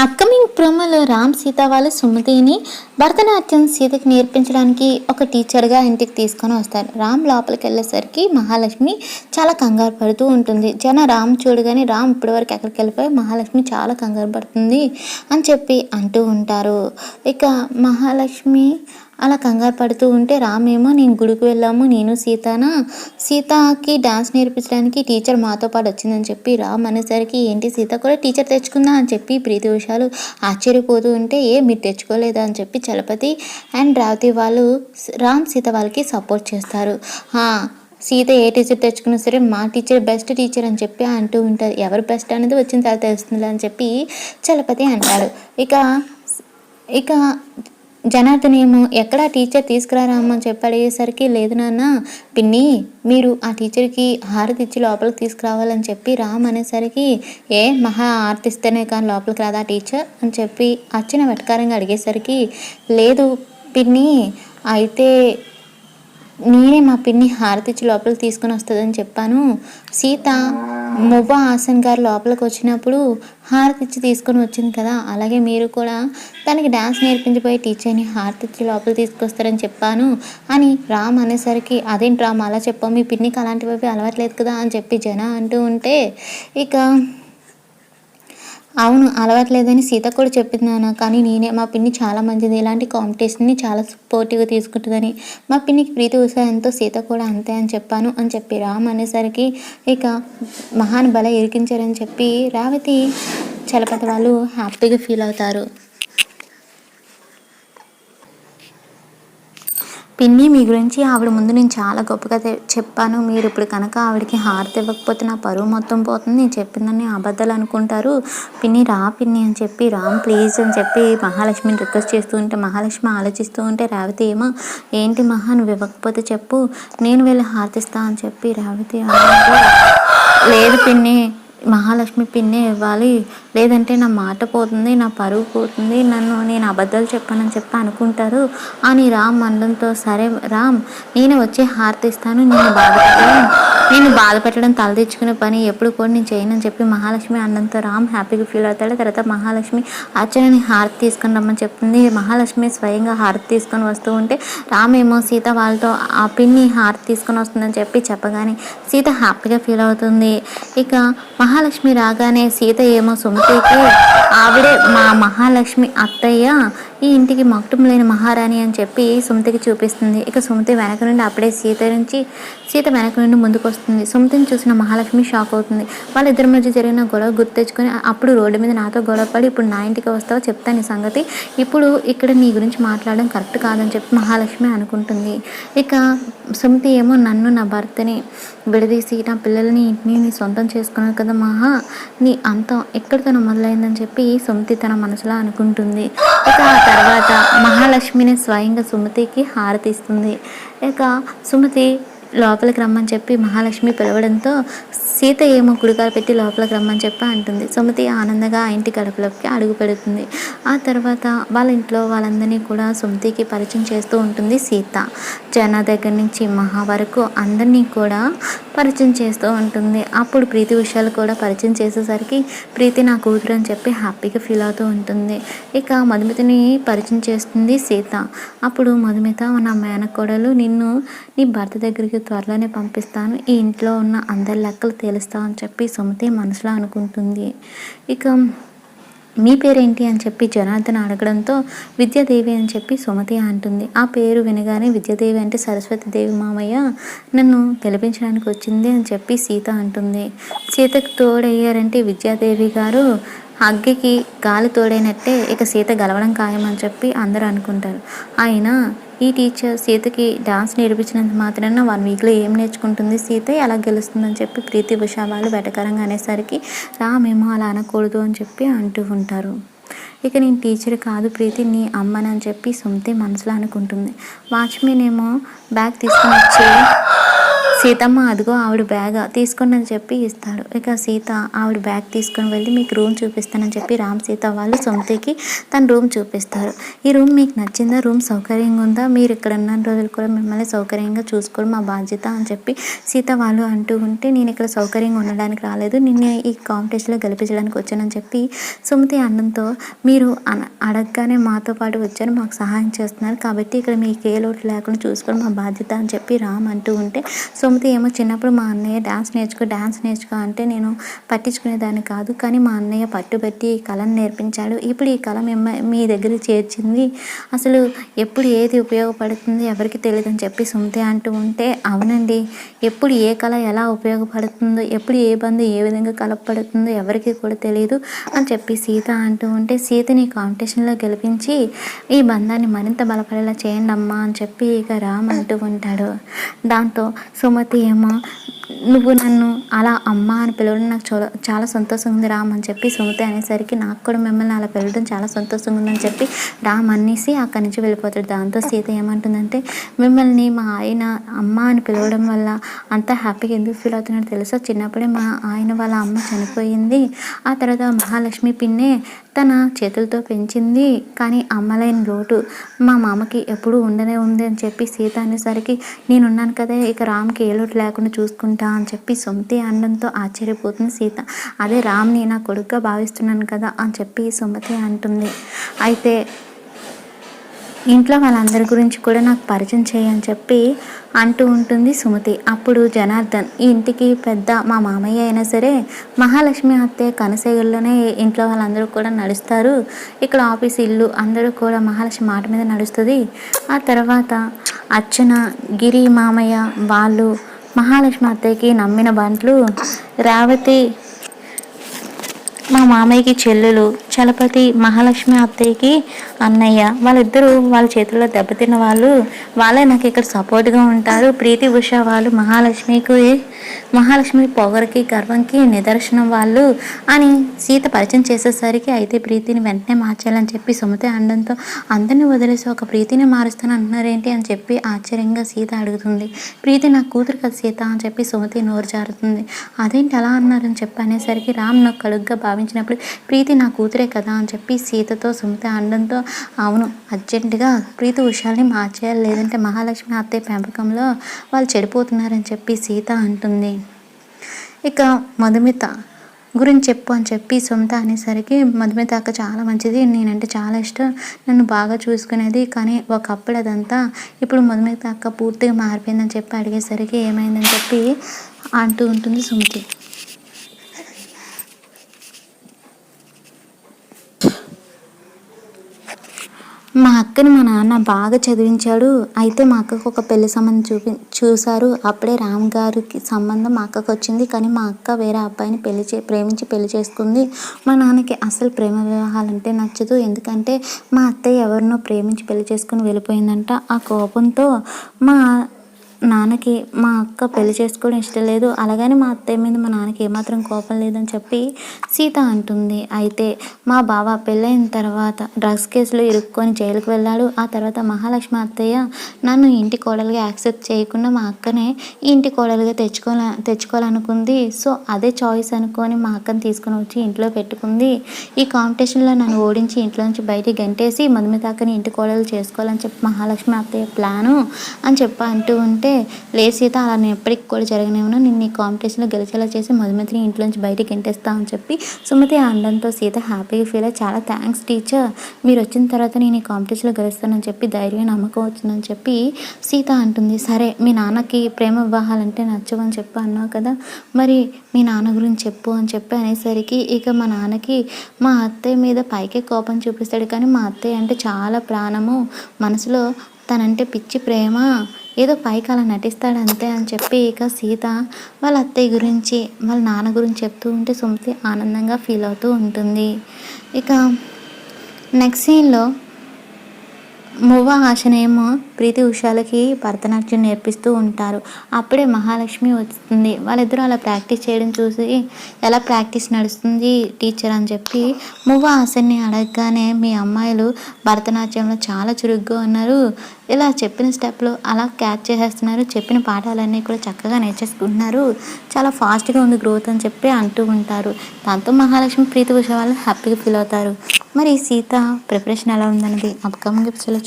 Upcoming ప్రోమోలో రామ్ సీత వాళ్ళు సుమతిని భరతనాట్యం సీతకి నేర్పించడానికి ఒక టీచర్గా ఇంటికి తీసుకొని వస్తారు. రామ్ లోపలికి వెళ్ళేసరికి మహాలక్ష్మి చాలా కంగారు పడుతూ ఉంటుంది. రామ్ చూడగానే రామ్ ఇప్పటివరకు ఎక్కడికి వెళ్ళిపోయి మహాలక్ష్మి చాలా కంగారు పడుతుంది అని చెప్పి అంటూ ఉంటారు. ఇక మహాలక్ష్మి అలా కంగారు పడుతూ ఉంటే రామ్ ఏమో నేను గుడికి వెళ్ళాము, నేను సీతకి డాన్స్ నేర్పించడానికి టీచర్ మాతో పాటు వచ్చిందని చెప్పి రామ్ అనేసరికి ఏంటి సీత కూడా టీచర్ తెచ్చుకుందా అని చెప్పి ప్రీతి విషయాలు ఆశ్చర్యపోతూ ఉంటే మీరు తెచ్చుకోలేదా అని చెప్పి చలపతి అండ్ రావతి వాళ్ళు రామ్ సీత వాళ్ళకి సపోర్ట్ చేస్తారు. సీత ఏ టీచర్ తెచ్చుకున్నా సరే మా టీచర్ బెస్ట్ టీచర్ అని చెప్పి అంటూ ఉంటారు. ఎవరు బెస్ట్ అనేది వచ్చిన తర్వాత తెలుస్తుంది అని చెప్పి చలపతి అంటాడు. ఇక జనార్దన్ ఏమో ఎక్కడ టీచర్ తీసుకురారమ్మని చెప్పి అడిగేసరికి లేదు నాన్న పిన్ని మీరు ఆ టీచర్కి హారతి ఇచ్చి లోపలికి తీసుకురావాలని చెప్పి రామ్ అనేసరికి మహా హారతి ఇస్తేనే కానీ లోపలికి రాదా టీచర్ అని చెప్పి అచ్చిన వెటకారంగా అడిగేసరికి లేదు పిన్ని అయితే నేనే మా పిన్ని హారతిచ్చి లోపలికి తీసుకొని వస్తుందని చెప్పాను. సీత మువ్వ హాసన్ గారు లోపలికి వచ్చినప్పుడు హారతిచ్చి తీసుకొని వచ్చింది కదా, అలాగే మీరు కూడా తనకి డ్యాన్స్ నేర్పించిపోయి టీచర్ని హారతిచ్చి లోపలికి తీసుకొస్తారని చెప్పాను అని రామ్ అనేసరికి అదేంటి రామ్ అలా చెప్పాము, మీ పిన్నికి అలాంటివి అలవాట్లేదు కదా అని చెప్పి జన అంటూ ఉంటే ఇక అవును అలవాట్లేదని సీత కూడా చెప్పింది కానీ నేనే మా పిన్ని చాలా మంచిది, ఇలాంటి కాంపిటీషన్ని చాలా సపోర్టివ్గా తీసుకుంటుందని, మా పిన్నికి ప్రీతి ఉత్సాహంతో సీత కూడా అంతే అని చెప్పాను అని చెప్పి రామ్ అనేసరికి ఇక మహాన్ బల ఇరికించారని చెప్పి రావతి చలపతి వాళ్ళు హ్యాపీగా ఫీల్ అవుతారు. పిన్ని మీ గురించి ఆవిడ ముందు నేను చాలా గొప్పగా చెప్పాను, మీరు ఇప్పుడు కనుక ఆవిడకి హారతి ఇవ్వకపోతే నా పరువు మొత్తం పోతుంది, నేను చెప్పిందని అబద్ధాలు అనుకుంటారు, పిన్ని రా పిన్ని అని చెప్పి రామ్ ప్లీజ్ అని చెప్పి మహాలక్ష్మిని రిక్వెస్ట్ చేస్తూ ఉంటే మహాలక్ష్మి ఆలోచిస్తూ ఉంటే రావతి ఏమో ఏంటి మహా నువ్వు ఇవ్వకపోతే చెప్పు నేను వెళ్ళి హారతిస్తా అని చెప్పి రావతి లేదు పిన్ని మహాలక్ష్మి పిన్నే ఇవ్వాలి, లేదంటే నా మాట పోతుంది, నా పరువు పోతుంది, నేను అబద్ధాలు చెప్పానని చెప్పి అనుకుంటారు అని రామ్ అనడంతో సరే రామ్ నేను వచ్చి హారతి ఇస్తాను, నేను బాధపెట్టడం తలదించుకునే పని ఎప్పుడు కూడా నేను చేయనని చెప్పి మహాలక్ష్మి అనడంతో రామ్ హ్యాపీగా ఫీల్ అవుతాడు. తర్వాత మహాలక్ష్మి అర్చనని హారతి తీసుకొని రమ్మని చెప్తుంది. మహాలక్ష్మి స్వయంగా హారతి తీసుకొని వస్తూ ఉంటే రామ్ ఏమో సీత వాళ్ళతో ఆ పిన్ని హారతి తీసుకొని వస్తుందని చెప్పి చెప్పగానే సీత హ్యాపీగా ఫీల్ అవుతుంది. ఇక మహాలక్ష్మి రాగానే సీత ఏమో సుమతికి ఆవిడే మా మహాలక్ష్మి అత్తయ్య, ఈ ఇంటికి మకుటం లేని మహారాణి అని చెప్పి సుమతికి చూపిస్తుంది. ఇక సుమతి వెనక నుండి అప్పుడే సీత వెనక నుండి ముందుకు వస్తుంది. సుమతిని చూసిన మహాలక్ష్మి షాక్ అవుతుంది. వాళ్ళిద్దరి మధ్య జరిగిన గొడవ గుర్తు తెచ్చుకొని అప్పుడు రోడ్డు మీద నాతో గొడవ పడి ఇప్పుడు నా ఇంటికి వస్తావు చెప్తాను ఈ సంగతి, ఇప్పుడు ఇక్కడ నీ గురించి మాట్లాడడం కరెక్ట్ కాదని చెప్పి మహాలక్ష్మి అనుకుంటుంది. ఇక సుమతి ఏమో నన్ను నా భర్తని విడదీసి నా పిల్లల్ని ఇంటిని నీ సొంతం చేసుకున్నావు కదా మహా, నీ అంతం ఎక్కడితో మొదలైందని చెప్పి సుమతి తన మనసులో అనుకుంటుంది. ఇక ఆ తర్వాత మహాలక్ష్మిని స్వయంగా సుమతికి హారతి ఇస్తుంది. ఇక సుమతి లోపలికి రమ్మని చెప్పి మహాలక్ష్మి పిలవడంతో సీత ఏమో కుడికాలు పెట్టి లోపలికి రమ్మని చెప్పి అంటుంది. సుమతి ఆనందంగా ఆ ఇంటి గడపలోకి అడుగు పెడుతుంది. ఆ తర్వాత వాళ్ళ ఇంట్లో వాళ్ళందరినీ కూడా సుమతికి పరిచయం చేస్తూ ఉంటుంది సీత. జన దగ్గర నుంచి మహా వరకు అందరినీ కూడా పరిచయం చేస్తూ ఉంటుంది. అప్పుడు ప్రీతి విషయాలు కూడా పరిచయం చేసేసరికి ప్రీతి నా కూతురు అని చెప్పి హ్యాపీగా ఫీల్ అవుతూ ఉంటుంది. ఇక మధుమితని పరిచయం చేస్తుంది సీత. అప్పుడు మధుమిత నా మేనకోడలు, నిన్ను నీ భర్త దగ్గరికి త్వరలోనే పంపిస్తాను, ఈ ఇంట్లో ఉన్న అందరి లెక్కలు తెలుస్తా అని చెప్పి సుమతి మనసులో అనుకుంటుంది. ఇక మీ పేరేంటి అని చెప్పి జనార్దన్ అడగడంతో విద్యాదేవి అని చెప్పి సుమతి అంటుంది. ఆ పేరు వినగానే విద్యాదేవి అంటే సరస్వతీదేవి మామయ్య నన్ను గెలిపించడానికి వచ్చింది అని చెప్పి సీత అంటుంది. సీతకు తోడయ్యారంటే విద్యాదేవి గారు అగ్గికి గాలి తోడైనట్టే ఇక సీత గెలవడం ఖాయమని చెప్పి అందరూ అనుకుంటారు. అయినా ఈ టీచర్ సీతకి డాన్స్ నేర్పించినంత మాత్రాన 1 వీక్లో ఏం నేర్చుకుంటుంది, సీత ఎలా గెలుస్తుందని చెప్పి ప్రీతి ఉషా వాళ్ళు వెటకారంగా అనేసరికి రామేమో అలా అనకూడదు అని చెప్పి అంటూ ఉంటారు. ఇక నేను టీచర్ కాదు ప్రీతి నీ అమ్మనని చెప్పి సుమతి మనసులో అనుకుంటుంది. వాచ్మెన్ ఏమో బ్యాగ్ తీసుకుని వచ్చి సీతమ్మ అదిగో ఆవిడ బ్యాగ్ తీసుకోండి అని చెప్పి ఇస్తాడు. ఇక సీత ఆవిడ బ్యాగ్ తీసుకొని వెళ్ళి మీకు రూమ్ చూపిస్తానని చెప్పి రామ్ సీత వాళ్ళు సుమతికి తన రూమ్ చూపిస్తారు. ఈ రూమ్ మీకు నచ్చిందా, రూమ్ సౌకర్యంగా ఉందా, మీరు ఇక్కడ ఉన్న రోజులు కూడా మిమ్మల్ని సౌకర్యంగా చూసుకోవడం మా బాధ్యత అని చెప్పి సీత వాళ్ళు అంటూ ఉంటే, నేను ఇక్కడ సౌకర్యంగా ఉండడానికి రాలేదు, నిన్ను ఈ కాంపిటీషన్లో గెలిపించడానికి వచ్చానని చెప్పి సుమతి అనడంతో, మీరు అడగగానే మాతో పాటు వచ్చారు, మాకు సహాయం చేస్తున్నారు కాబట్టి ఇక్కడ మీకు ఏ లోటు లేకుండా చూసుకోవడం మా బాధ్యత అని చెప్పి రామ్ అంటూ ఉంటే, సుమతి ఏమో చిన్నప్పుడు మా అన్నయ్య డ్యాన్స్ నేర్చుకో అంటే నేను పట్టించుకునేదాన్ని కాదు, కానీ మా అన్నయ్య పట్టుబట్టి ఈ కళను నేర్పించాడు, ఇప్పుడు ఈ కళ మీ దగ్గర చేర్చింది, అసలు ఎప్పుడు ఏది ఉపయోగపడుతుంది ఎవరికి తెలియదు అని చెప్పి సుమతి అంటూ ఉంటే, అవునండి ఎప్పుడు ఏ కళ ఎలా ఉపయోగపడుతుందో, ఎప్పుడు ఏ బంధు ఏ విధంగా కలపబడుతుందో ఎవరికి కూడా తెలియదు అని చెప్పి సీత అంటూ ఉంటే, సీతని కాంపిటీషన్లో గెలిపించి ఈ బంధాన్ని మరింత బలపడేలా చేయండి అమ్మా అని చెప్పి ఇక రామ్ అంటూ ఉంటాడు. దాంతో సుమతి ఏమో, నువ్వు నన్ను అలా అమ్మ అని పిలవడం నాకు చాలా సంతోషంగా ఉంది రామ్ అని చెప్పి సుమతి అనేసరికి, నాకు కూడా మిమ్మల్ని అలా పిలవడం చాలా సంతోషంగా ఉందని చెప్పి రామ్ అనేసి అక్కడి నుంచి వెళ్ళిపోతాడు. దాంతో సీత ఏమంటుందంటే, మిమ్మల్ని మా ఆయన అమ్మ అని పిలవడం వల్ల అంత హ్యాపీగా ఎందుకు ఫీల్ అవుతున్నాడో తెలుసా, చిన్నప్పుడే మా ఆయన వాళ్ళ అమ్మ చనిపోయింది, ఆ తర్వాత మహాలక్ష్మి పిన్నే తన చేతులతో పెంచింది, కానీ అమ్మలేని లోటు మా మామకి ఎప్పుడూ ఉండనే ఉంది అని చెప్పి సీత అనేసరికి, నేనున్నాను కదా ఇక రామ్కి ఏ లోటు లేకుండా చూసుకుంటా అని చెప్పి సుమతి అనడంతో ఆశ్చర్యపోతుంది సీత. అదే రామ్ని నా కొడుకుగా భావిస్తున్నాను కదా అని చెప్పి సుమతి అంటుంది. అయితే ఇంట్లో వాళ్ళందరి గురించి కూడా నాకు పరిచయం చేయని చెప్పి అంటూ ఉంటుంది సుమతి. అప్పుడు జనార్దన్, ఈ ఇంటికి పెద్ద మా మామయ్య అయినా సరే మహాలక్ష్మి అత్తే కనసేగుల్లోనే ఇంట్లో వాళ్ళందరూ కూడా నడుస్తారు, ఇక్కడ ఆఫీస్ ఇల్లు అందరూ కూడా మహాలక్ష్మి మాట మీద నడుస్తుంది, ఆ తర్వాత అర్చన గిరి మామయ్య వాళ్ళు మహాలక్ష్మి అత్తయ్యకి నమ్మిన బంట్లు, రేవతి మా మామయ్యకి చెల్లెలు, చలపతి మహాలక్ష్మి అత్తయ్యకి అన్నయ్య, వాళ్ళిద్దరూ వాళ్ళ చేతుల్లో దెబ్బతిన్న వాళ్ళు, వాళ్ళే నాకు ఇక్కడ సపోర్ట్గా ఉంటారు, ప్రీతి ఉష వాళ్ళు మహాలక్ష్మి పొగరికి గర్వంకి నిదర్శనం వాళ్ళు అని సీత పరిచయం చేసేసరికి, అయితే ప్రీతిని వెంటనే మార్చాలని చెప్పి సుమతి అనడంతో, అందరినీ వదిలేసి ఒక ప్రీతిని మారుస్తాను అంటున్నారేంటి అని చెప్పి ఆశ్చర్యంగా సీత అడుగుతుంది. ప్రీతి నా కూతురు కదా సీత అని చెప్పి సుమతి నోరు జారుతుంది. అదేంటి అలా అన్నారని చెప్పి అనేసరికి, రామ్ నాకు కడుగ్గా భావించినప్పుడు ప్రీతి నా కూతురే కదా అని చెప్పి సీతతో సుమతి అనడంతో, అవును అర్జెంటుగా ప్రీతి ఉషాల్ని మార్చేయాలి, లేదంటే మహాలక్ష్మి అత్తయ్య పెంపకంలో వాళ్ళు చెడిపోతున్నారని చెప్పి సీత అంటుంది. ఇక మధుమిత గురించి చెప్పు అని చెప్పి సుమత అనేసరికి, మధుమిత అక్క చాలా మంచిది, నేనంటే చాలా ఇష్టం, నన్ను బాగా చూసుకునేది, కానీ ఒకప్పుడు అదంతా ఇప్పుడు మధుమిత అక్క పూర్తిగా మారిపోయిందని చెప్పి అడిగేసరికి ఏమైందని చెప్పి అంటూ ఉంటుంది సుమతి. మా అక్కని మా నాన్న బాగా చదివించాడు, అయితే మా అక్కకు ఒక పెళ్లి సంబంధం చూశారు, అప్పుడే రామ్ గారికి సంబంధం మా అక్కకు వచ్చింది, కానీ మా అక్క వేరే అబ్బాయిని ప్రేమించి పెళ్లి చేసుకుంది, మా నాన్నకి అసలు ప్రేమ వివాహాలంటే నచ్చదు, ఎందుకంటే మా అత్తయ్య ఎవరినో ప్రేమించి పెళ్లి చేసుకుని వెళ్ళిపోయిందంట, ఆ కోపంతో మా నాన్నకి మా అక్క పెళ్లి చేసుకోవడం ఇష్టం లేదు, అలాగని మా అత్తయ్య మీద మా నాన్నకి ఏమాత్రం కోపం లేదని చెప్పి సీత అంటుంది. అయితే మా బావ పెళ్ళైన తర్వాత డ్రగ్స్ కేసులో ఇరుక్కొని జైలుకు వెళ్ళాడు, ఆ తర్వాత మహాలక్ష్మి అత్తయ్య నన్ను ఇంటి కోడలుగా యాక్సెప్ట్ చేయకుండా మా అక్కనే ఇంటి కోడలుగా తెచ్చుకోవాలనుకుంది, సో అదే చాయిస్ అనుకొని మా అక్కని తీసుకుని వచ్చి ఇంట్లో పెట్టుకుంది, ఈ కాంపిటీషన్లో నన్ను ఓడించి ఇంట్లో నుంచి బయటికి గంటేసి మధుమిత అక్కని ఇంటి కోడలు చేసుకోవాలని చెప్పి మహాలక్ష్మి అత్తయ్య ప్లాను అని చెప్పి అంటూ ఉంటే, లేదు సీత అలా నేను ఎప్పటికి కూడా జరగనివ్వను, నిన్ను ఈ కాంపిటీషన్లో గెలిచేలా చేసి మధుమితిని ఇంట్లోంచి బయటికి గెంటేస్తా అని చెప్పి సుమతి అనడంతో సీత హ్యాపీగా ఫీల్ అయ్యి, చాలా థ్యాంక్స్ టీచర్, మీరు వచ్చిన తర్వాత నేను ఈ కాంపిటీషన్లో గెలుస్తానని చెప్పి ధైర్యం నమ్మకం వచ్చిందని చెప్పి సీత అంటుంది. సరే మీ నాన్నకి ప్రేమ వివాహాలంటే నచ్చవని చెప్పి అన్నావు కదా, మరి మీ నాన్న గురించి చెప్పు అని చెప్పి అనేసరికి, ఇక మా నాన్నకి మా అత్తయ్య మీద పైకే కోపం చూపిస్తాడు, కానీ మా అత్తయ్య అంటే చాలా ప్రాణము, మనసులో తనంటే పిచ్చి ప్రేమ, ఏదో పైకి అలా నటిస్తాడు అంతే అని చెప్పి ఇక సీత వాళ్ళ అత్తయ్య గురించి వాళ్ళ నాన్న గురించి చెప్తూ ఉంటే సుమతి ఆనందంగా ఫీల్ అవుతూ ఉంటుంది. ఇక నెక్స్ట్ సీన్లో మువ్వ ఆశనేమో ప్రీతి ఉషాలకి భరతనాట్యం నేర్పిస్తూ ఉంటారు. అప్పుడే మహాలక్ష్మి వస్తుంది. వాళ్ళిద్దరూ అలా ప్రాక్టీస్ చేయడం చూసి ఎలా ప్రాక్టీస్ నడుస్తుంది టీచర్ అని చెప్పి మువ్వ ఆశని అడగగానే మీ అమ్మాయిలు భరతనాట్యంలో చాలా చురుగ్గా ఉన్నారు, ఇలా చెప్పిన స్టెప్లు అలా క్యాచ్ చేసేస్తున్నారు, చెప్పిన పాఠాలన్నీ కూడా చక్కగా నేర్చేసుకుంటున్నారు, చాలా ఫాస్ట్గా ఉంది గ్రోత్ అని చెప్పి అంటూ ఉంటారు. దాంతో మహాలక్ష్మి ప్రీతి ఉష వాళ్ళు హ్యాపీగా ఫీల్ అవుతారు. మరి సీత ప్రిపరేషన్ ఎలా ఉందన్నది అప్కమింగ్ ఎపిసోడ్లో